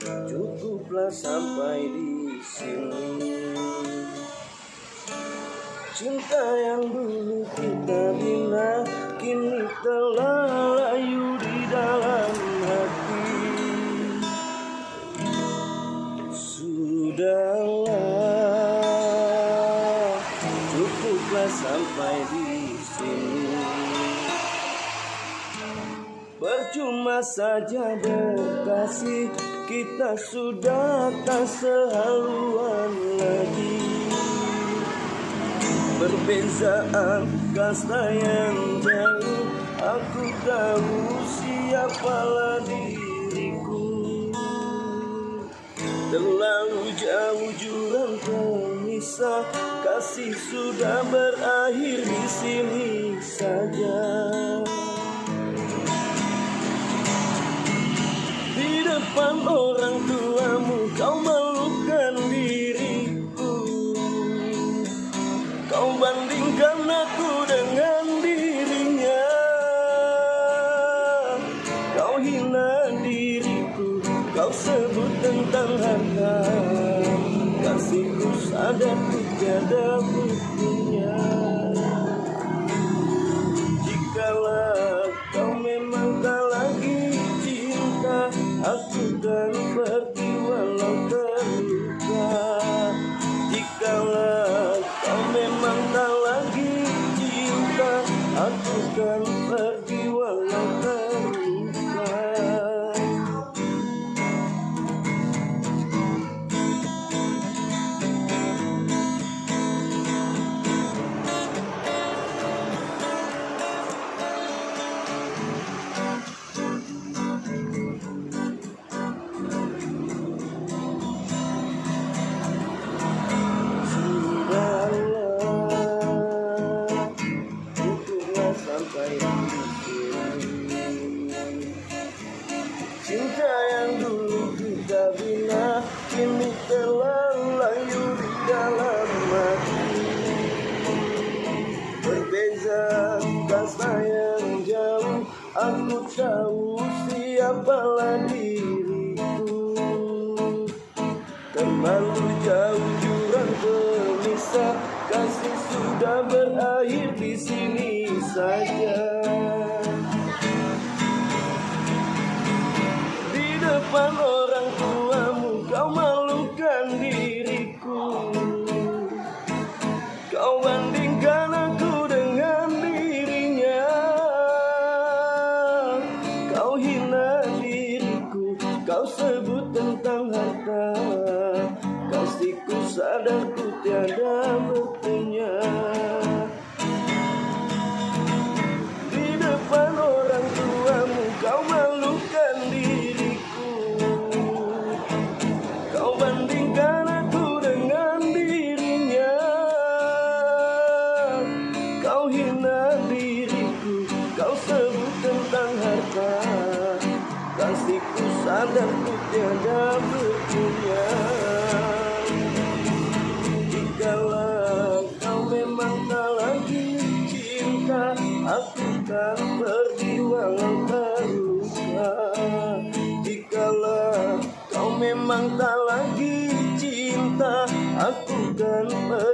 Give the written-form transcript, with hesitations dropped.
Cukuplah sampai di sini. Cinta yang dulu kita bina kini telah layu di dalam hati. Sudahlah, cukuplah sampai di sini. Percuma saja berkasih, kita sudah tak sehaluan lagi. Perbezaan kasta yang jauh, aku tahu siapalah diriku. Terlalu jauh jurang pemisah, kasih sudah berakhir di sini saja. Di depan orang tuamu kau malukan diriku. Kau bandingkan aku dengan dirinya. Kau hina diriku, kau sebut tentang harta. Kasihku sadar ku tiada buktinya. Jikalau kau memang tak lagi cinta, aku kan pergi walau terluka. Jikalau kau memang tak lagi cinta, aku kan pergi walau terluka. Cinta yang dulu kita bina kini telah layu di dalam hati. Perbezaan kasta yang jauh, aku tahu siapalah diriku. Terlalu jauh jurang pemisah, kasih sudah berakhir di sini saja. Di depan orang tuamu kau malukan diriku. Kau bandingkan aku dengan dirinya. Kau hina diriku, kau sebut tentang harta. Kasihku sadar ku tiada buktinya. Di depan orang tuamu kau malukan diriku. Kau bandingkan aku dengan dirinya. Kau hina diriku, kau sebut tentang harta. Kasihku sadar ku tiada buktinya. Jikalau kau memang tak lagi cinta, aku kan pergi walau terluka. Jikalau kau memang tak lagi cinta, aku kan pergi